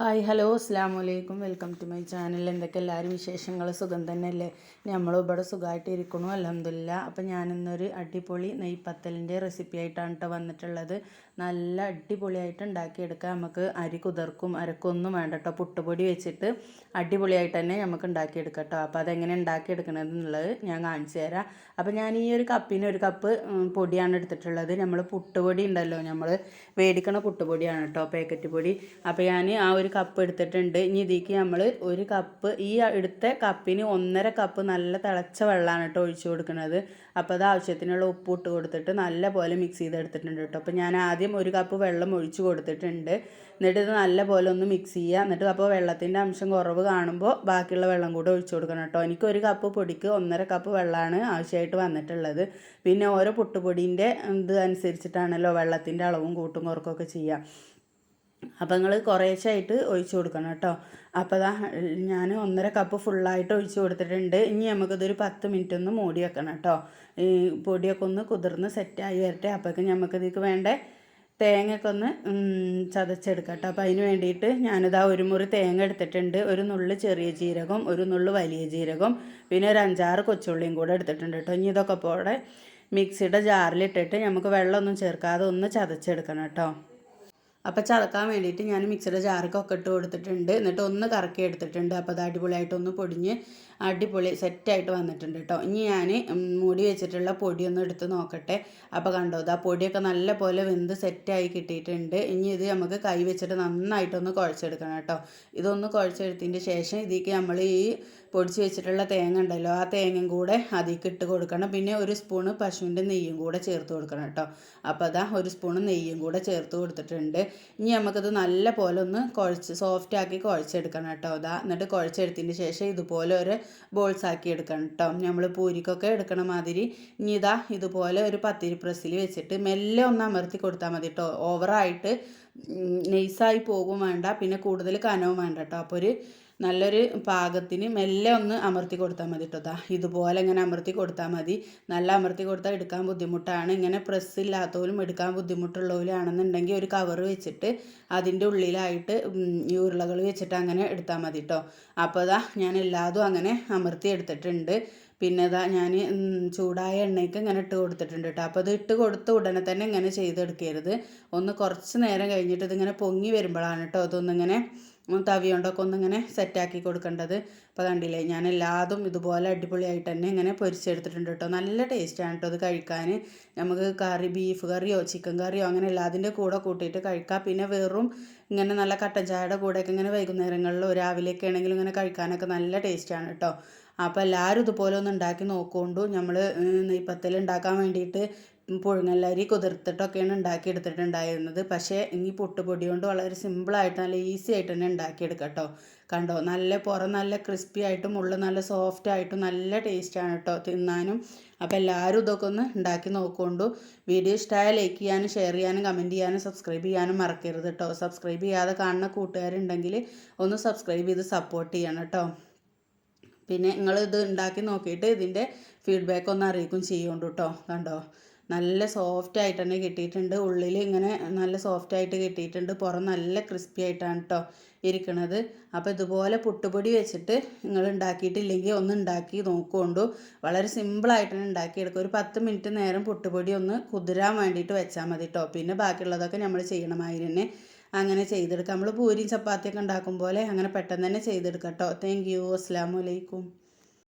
Hi hello അസ്സാം വലൈക്കും welcome to my channel. എന്തൊക്കെ എല്ലാവരും വിശേഷങ്ങൾ? സുഖം തന്നെയല്ലേ? നമ്മളിവിടെ സുഖമായിട്ട് ഇരിക്കണു അൽഹംദുലില്ലാ. അപ്പം ഞാനിന്നൊരു അടിപൊളി നെയ്പത്തലിൻ്റെ റെസിപ്പി ആയിട്ടാണ് കേട്ടോ വന്നിട്ടുള്ളത്. നല്ല അടിപൊളിയായിട്ട് ഉണ്ടാക്കിയെടുക്കാം. നമുക്ക് അരി കുതിർക്കും അരക്കൊന്നും വേണ്ട കേട്ടോ. പുട്ടുപൊടി വെച്ചിട്ട് അടിപൊളിയായിട്ട് തന്നെ നമുക്ക് ഉണ്ടാക്കിയെടുക്കാം കേട്ടോ. അപ്പോൾ അതെങ്ങനെ ഉണ്ടാക്കിയെടുക്കണമെന്നുള്ളത് ഞാൻ കാണിച്ചു തരാം. അപ്പോൾ ഞാൻ ഈ ഒരു കപ്പിന് ഒരു കപ്പ് പൊടിയാണ് എടുത്തിട്ടുള്ളത്. നമ്മൾ പുട്ടുപൊടി ഉണ്ടല്ലോ, നമ്മൾ മേടിക്കണ പുട്ടുപൊടിയാണ് കേട്ടോ, പാക്കറ്റ് പൊടി. അപ്പോൾ ഞാൻ ആ ഒരു കപ്പ് എടുത്തിട്ടുണ്ട്. ഇനി ഇതിലേക്ക് നമ്മൾ ഒരു കപ്പ്, ഈ എടുത്ത കപ്പിന് 1.5 കപ്പ് നല്ല തിളച്ച വെള്ളമാണ് കേട്ടോ ഒഴിച്ചു കൊടുക്കുന്നത്. അപ്പോൾ അത് ആവശ്യത്തിനുള്ള ഉപ്പ് ഇട്ട് കൊടുത്തിട്ട് നല്ല പോലെ മിക്സ് ചെയ്തെടുത്തിട്ടുണ്ട് കേട്ടോ. അപ്പോൾ ഞാൻ ആദ്യം ഒരു കപ്പ് വെള്ളം ഒഴിച്ചു കൊടുത്തിട്ടുണ്ട്. എന്നിട്ട് ഇത് നല്ല പോലെ ഒന്ന് മിക്സ് ചെയ്യുക. എന്നിട്ട് അപ്പോൾ വെള്ളത്തിൻ്റെ അംശം കുറവ് കാണുമ്പോൾ ബാക്കിയുള്ള വെള്ളം കൂടെ ഒഴിച്ചു കൊടുക്കണം കേട്ടോ. എനിക്ക് ഒരു കപ്പ് പൊടിക്ക് 1.5 കപ്പ് വെള്ളമാണ് ആവശ്യമായിട്ട് വന്നിട്ടുള്ളത്. പിന്നെ ഓരോ പുട്ടുപൊടീൻ്റെ ഇത് അനുസരിച്ചിട്ടാണല്ലോ വെള്ളത്തിൻ്റെ അളവും കൂട്ടും കുറക്കൊക്കെ ചെയ്യുക. അപ്പോൾ നിങ്ങൾ കുറേശ്ശായിട്ട് ഒഴിച്ചു കൊടുക്കണം കേട്ടോ. അപ്പോൾ ഞാൻ 1.5 കപ്പ് ഫുള്ളായിട്ട് ഒഴിച്ചു കൊടുത്തിട്ടുണ്ട്. ഇനി നമുക്കിതൊരു 10 മിനിറ്റ് ഒന്ന് മൂടി വെക്കണം കേട്ടോ. ഈ പൊടിയൊക്കെ ഒന്ന് കുതിർന്ന് സെറ്റായി വരട്ടെ. അപ്പോഴേക്കും നമുക്കിതിലേക്ക് വേണ്ട തേങ്ങയൊക്കെ ഒന്ന് ചതച്ചെടുക്കാം കേട്ടോ. അപ്പോൾ അതിന് വേണ്ടിയിട്ട് ഞാനിതാ ഒരു മുറി തേങ്ങ എടുത്തിട്ടുണ്ട്. ഒരു നുള്ളു ചെറിയ ജീരകം, ഒരു നുള്ളു വലിയ ജീരകം, പിന്നെ ഒരു 5-6 കൊച്ചുള്ളിയും കൂടെ എടുത്തിട്ടുണ്ട് കേട്ടോ. ഇനി ഇതൊക്കെ പോടെ മിക്സിയുടെ ജാറിലിട്ടിട്ട് നമുക്ക് വെള്ളമൊന്നും ചേർക്കാതെ ഒന്ന് ചതച്ചെടുക്കണം കേട്ടോ. അപ്പോൾ ചതക്കാൻ വേണ്ടിയിട്ട് ഞാൻ മിക്സിയുടെ ജാറിക്കൊക്കെ ഇട്ട് കൊടുത്തിട്ടുണ്ട്. എന്നിട്ട് ഒന്ന് കറക്കി എടുത്തിട്ടുണ്ട്. അപ്പോൾ അത് അടിപൊളിയായിട്ടൊന്ന് പൊടിഞ്ഞ് അടിപൊളി സെറ്റായിട്ട് വന്നിട്ടുണ്ട് കേട്ടോ. ഇനി ഞാൻ മൂടി വെച്ചിട്ടുള്ള പൊടിയൊന്ന് എടുത്ത് നോക്കട്ടെ. അപ്പോൾ കണ്ടോ, ആ പൊടിയൊക്കെ നല്ല പോലെ വെന്ത് സെറ്റായി കിട്ടിയിട്ടുണ്ട്. ഇനി ഇത് നമുക്ക് കൈ വെച്ചിട്ട് നന്നായിട്ടൊന്ന് കുഴച്ചെടുക്കണം കേട്ടോ. ഇതൊന്ന് കുഴച്ചെടുത്തതിൻ്റെ ശേഷം ഇതിലേക്ക് നമ്മൾ ഈ പൊടിച്ച് വെച്ചിട്ടുള്ള തേങ്ങ ഉണ്ടല്ലോ, ആ തേങ്ങയും കൂടെ അതിലേക്ക് ഇട്ട് കൊടുക്കണം. പിന്നെ ഒരു സ്പൂണ് പശുവിൻ്റെ നെയ്യും കൂടെ ചേർത്ത് കൊടുക്കണം കേട്ടോ. അപ്പോൾ അതാ ഒരു സ്പൂണ് നെയ്യും കൂടെ ചേർത്ത് കൊടുത്തിട്ടുണ്ട്. ഇനി നമുക്കത് നല്ല പോലെ ഒന്ന് കുഴച്ച് സോഫ്റ്റാക്കി കുഴച്ചെടുക്കണം കേട്ടോ. എന്നിട്ട് കുഴച്ചെടുത്തതിന് ശേഷം ഇതുപോലെ ഒരു ബോൾസ് ആക്കി എടുക്കണം കേട്ടോ. നമ്മൾ പൂരിക്കൊക്കെ എടുക്കണ മാതിരി. ഇനി ഇതുപോലെ ഒരു പത്തിരി പ്രസ്സിൽ വെച്ചിട്ട് മെല്ലെ ഒന്ന് അമർത്തി കൊടുത്താൽ മതി കേട്ടോ. ഓവറായിട്ട് നെയ്സായി പോകും വേണ്ട, പിന്നെ കൂടുതൽ കനവും വേണ്ട കേട്ടോ. അപ്പോൾ ഒരു നല്ലൊരു പാകത്തിന് മെല്ലെ ഒന്ന് അമർത്തി കൊടുത്താൽ മതി കേട്ടോ. ഇതുപോലെ ഇങ്ങനെ അമർത്തി കൊടുത്താൽ മതി. നല്ല അമർത്തി കൊടുത്താൽ എടുക്കാൻ ബുദ്ധിമുട്ടാണ്. ഇങ്ങനെ പ്രസ് ഇല്ലാത്തവരും എടുക്കാൻ ബുദ്ധിമുട്ടുള്ളവരാണെന്നുണ്ടെങ്കിൽ ഒരു കവർ വെച്ചിട്ട് അതിൻ്റെ ഉള്ളിലായിട്ട് ഈ ഉരുളകൾ വെച്ചിട്ട് അങ്ങനെ എടുത്താൽ മതി കേട്ടോ. അപ്പോൾ ഞാൻ എല്ലാതും അങ്ങനെ അമർത്തി എടുത്തിട്ടുണ്ട്. പിന്നെ ഞാൻ ചൂടായ എണ്ണയ്ക്ക് ഇങ്ങനെ ഇട്ട് കൊടുത്തിട്ടുണ്ട് കേട്ടോ. അപ്പോൾ ഇത് ഇട്ട് കൊടുത്ത ഉടനെ തന്നെ ഇങ്ങനെ ചെയ്തെടുക്കരുത്. ഒന്ന് കുറച്ച് നേരം കഴിഞ്ഞിട്ട് ഇതിങ്ങനെ പൊങ്ങി വരുമ്പോഴാണ് കേട്ടോ അതൊന്നിങ്ങനെ തവി കൊണ്ടൊക്കെ ഒന്നിങ്ങനെ സെറ്റാക്കി കൊടുക്കേണ്ടത്. അപ്പോൾ കണ്ടില്ലേ, ഞാൻ എല്ലാതും ഇതുപോലെ അടിപൊളിയായിട്ട് തന്നെ ഇങ്ങനെ പൊരിച്ചെടുത്തിട്ടുണ്ട് കേട്ടോ. നല്ല ടേസ്റ്റാണ് കേട്ടോ അത് കഴിക്കാൻ. നമുക്ക് കറി, ബീഫ് കറിയോ ചിക്കൻ കറിയോ അങ്ങനെ എല്ലാതിൻ്റെ കൂടെ കൂട്ടിയിട്ട് കഴിക്കാം. പിന്നെ വെറും ഇങ്ങനെ നല്ല കട്ടൻ ചായയുടെ കൂടെയൊക്കെ ഇങ്ങനെ വൈകുന്നേരങ്ങളിലോ രാവിലെയൊക്കെ ആണെങ്കിലും ഇങ്ങനെ കഴിക്കാനൊക്കെ നല്ല ടേസ്റ്റാണ് കേട്ടോ. അപ്പോൾ എല്ലാവരും ഇതുപോലെ ഒന്ന് ഉണ്ടാക്കി നോക്കുകൊണ്ടു. നമ്മൾ നെയ്പത്തൽ ഉണ്ടാക്കാൻ വേണ്ടിയിട്ട് പുഴുങ്ങല്ലരി കുതിർത്തിട്ടൊക്കെയാണ് ഉണ്ടാക്കിയെടുത്തിട്ടുണ്ടായിരുന്നത്. പക്ഷേ ഈ പുട്ടുപൊടി കൊണ്ട് വളരെ സിമ്പിളായിട്ട് നല്ല ഈസി ആയിട്ട് തന്നെ ഉണ്ടാക്കിയെടുക്കാം കേട്ടോ. കണ്ടോ, നല്ല പുറം നല്ല ക്രിസ്പി ആയിട്ടും ഉള്ളിൽ നല്ല സോഫ്റ്റ് ആയിട്ടും നല്ല ടേസ്റ്റാണ് കേട്ടോ തിന്നാനും. അപ്പോൾ എല്ലാവരും ഇതൊക്കെ ഒന്ന് ഉണ്ടാക്കി നോക്കുകൊണ്ടു. വീഡിയോ ഇഷ്ടമായ ലൈക്ക് ചെയ്യാനും ഷെയർ ചെയ്യാനും കമൻറ്റ് ചെയ്യാനും സബ്സ്ക്രൈബ് ചെയ്യാനും മറക്കരുത് കേട്ടോ. സബ്സ്ക്രൈബ് ചെയ്യാതെ കാണുന്ന കൂട്ടുകാരുണ്ടെങ്കിൽ ഒന്ന് സബ്സ്ക്രൈബ് ചെയ്ത് സപ്പോർട്ട് ചെയ്യണം കേട്ടോ. പിന്നെ നിങ്ങളിത് ഉണ്ടാക്കി നോക്കിയിട്ട് ഇതിൻ്റെ ഫീഡ്ബാക്ക് ഒന്ന് അറിയിക്കും ചെയ്യുന്നുണ്ട് കേട്ടോ. കണ്ടോ, നല്ല സോഫ്റ്റായിട്ട് തന്നെ കിട്ടിയിട്ടുണ്ട്. ഉള്ളിൽ ഇങ്ങനെ നല്ല സോഫ്റ്റായിട്ട് കിട്ടിയിട്ടുണ്ട്. പുറം നല്ല ക്രിസ്പി ആയിട്ടാണ് കേട്ടോ ഇരിക്കണത്. അപ്പോൾ ഇതുപോലെ പുട്ടുപൊടി വെച്ചിട്ട് നിങ്ങൾ ഉണ്ടാക്കിയിട്ടില്ലെങ്കിൽ ഒന്ന് ഉണ്ടാക്കി നോക്കുകൊണ്ടു. വളരെ സിമ്പിളായിട്ട് തന്നെ ഉണ്ടാക്കിയെടുക്കും. ഒരു 10 മിനിറ്റ് നേരം പുട്ടുപൊടി ഒന്ന് കുതിരാൻ വേണ്ടിയിട്ട് വെച്ചാൽ മതി കേട്ടോ. പിന്നെ ബാക്കിയുള്ളതൊക്കെ നമ്മൾ ചെയ്യണമാതിരി തന്നെ അങ്ങനെ ചെയ്തെടുക്കാം. നമ്മൾ പൂരിയും ചപ്പാത്തിയൊക്കെ ഉണ്ടാക്കും പോലെ അങ്ങനെ പെട്ടെന്ന് തന്നെ ചെയ്തെടുക്കാം കേട്ടോ. Thank you. അസ്സലാമു അലൈക്കും.